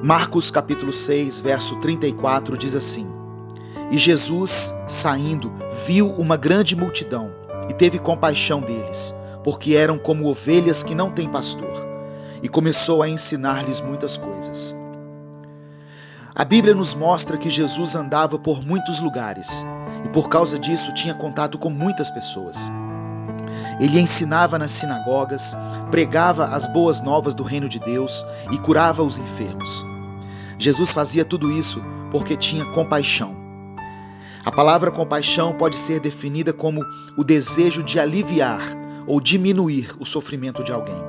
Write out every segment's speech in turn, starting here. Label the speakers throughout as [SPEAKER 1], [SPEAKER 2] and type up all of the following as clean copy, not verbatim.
[SPEAKER 1] Marcos capítulo 6, verso 34 diz assim: E Jesus, saindo, viu uma grande multidão e teve compaixão deles, porque eram como ovelhas que não têm pastor, e começou a ensinar-lhes muitas coisas. A Bíblia nos mostra que Jesus andava por muitos lugares e por causa disso tinha contato com muitas pessoas. Ele ensinava nas sinagogas, pregava as boas novas do reino de Deus e curava os enfermos. Jesus fazia tudo isso porque tinha compaixão. A palavra compaixão pode ser definida como o desejo de aliviar ou diminuir o sofrimento de alguém.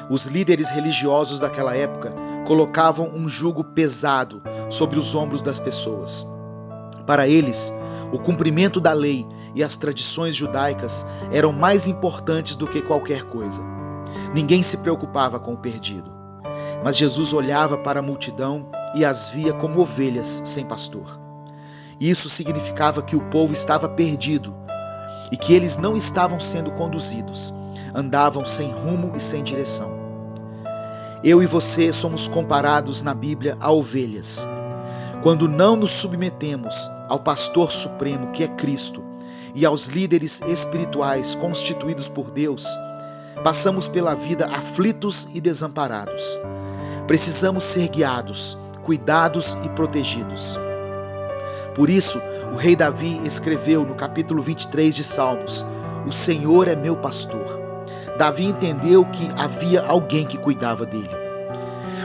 [SPEAKER 1] Os líderes religiosos daquela época colocavam um jugo pesado sobre os ombros das pessoas. Para eles, o cumprimento da lei e as tradições judaicas eram mais importantes do que qualquer coisa. Ninguém se preocupava com o perdido. Mas Jesus olhava para a multidão e as via como ovelhas sem pastor. Isso significava que o povo estava perdido e que eles não estavam sendo conduzidos, andavam sem rumo e sem direção. Eu e você somos comparados na Bíblia a ovelhas. Quando não nos submetemos ao pastor supremo, que é Cristo, e aos líderes espirituais constituídos por Deus, passamos pela vida aflitos e desamparados. Precisamos ser guiados, cuidados e protegidos. Por isso, o rei Davi escreveu no capítulo 23 de Salmos: O Senhor é meu pastor. Davi entendeu que havia alguém que cuidava dele.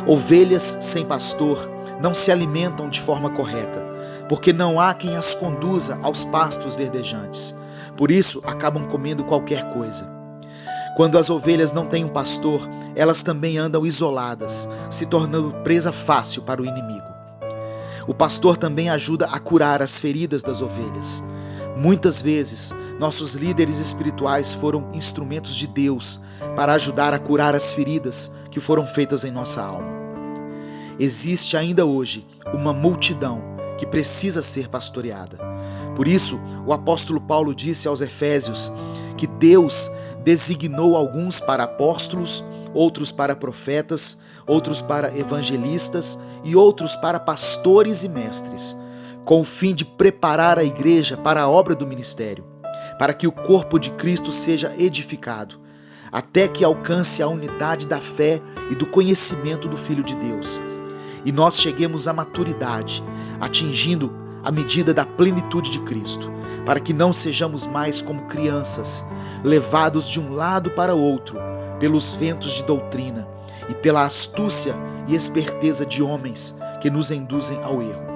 [SPEAKER 1] Ovelhas sem pastor não se alimentam de forma correta, porque não há quem as conduza aos pastos verdejantes. Por isso, acabam comendo qualquer coisa. Quando as ovelhas não têm um pastor, elas também andam isoladas, se tornando presa fácil para o inimigo. O pastor também ajuda a curar as feridas das ovelhas. Muitas vezes, nossos líderes espirituais foram instrumentos de Deus para ajudar a curar as feridas que foram feitas em nossa alma. Existe ainda hoje uma multidão que precisa ser pastoreada. Por isso, o apóstolo Paulo disse aos Efésios que Deus designou alguns para apóstolos, outros para profetas, outros para evangelistas e outros para pastores e mestres, com o fim de preparar a igreja para a obra do ministério, para que o corpo de Cristo seja edificado, até que alcance a unidade da fé e do conhecimento do Filho de Deus, e nós cheguemos à maturidade, atingindo a medida da plenitude de Cristo, para que não sejamos mais como crianças, levados de um lado para outro pelos ventos de doutrina e pela astúcia e esperteza de homens que nos induzem ao erro.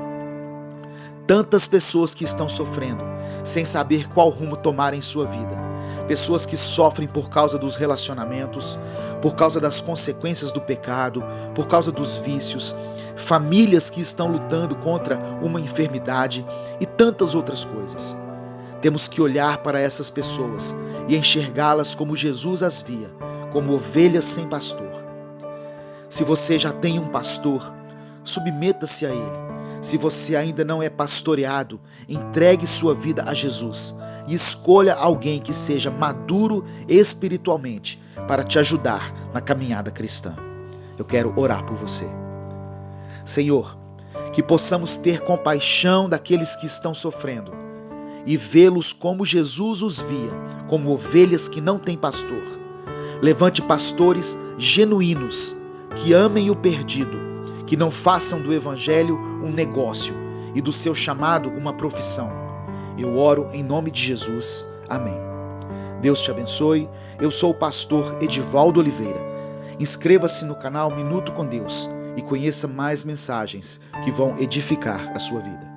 [SPEAKER 1] Tantas pessoas que estão sofrendo, sem saber qual rumo tomar em sua vida. Pessoas que sofrem por causa dos relacionamentos, por causa das consequências do pecado, por causa dos vícios, famílias que estão lutando contra uma enfermidade e tantas outras coisas. Temos que olhar para essas pessoas e enxergá-las como Jesus as via, como ovelhas sem pastor. Se você já tem um pastor, submeta-se a ele. Se você ainda não é pastoreado, entregue sua vida a Jesus e escolha alguém que seja maduro espiritualmente para te ajudar na caminhada cristã. Eu quero orar por você. Senhor, que possamos ter compaixão daqueles que estão sofrendo e vê-los como Jesus os via, como ovelhas que não têm pastor. Levante pastores genuínos, que amem o perdido, que não façam do evangelho um negócio e do seu chamado uma profissão. Eu oro em nome de Jesus. Amém. Deus te abençoe. Eu sou o pastor Edivaldo Oliveira. Inscreva-se no canal Minuto com Deus e conheça mais mensagens que vão edificar a sua vida.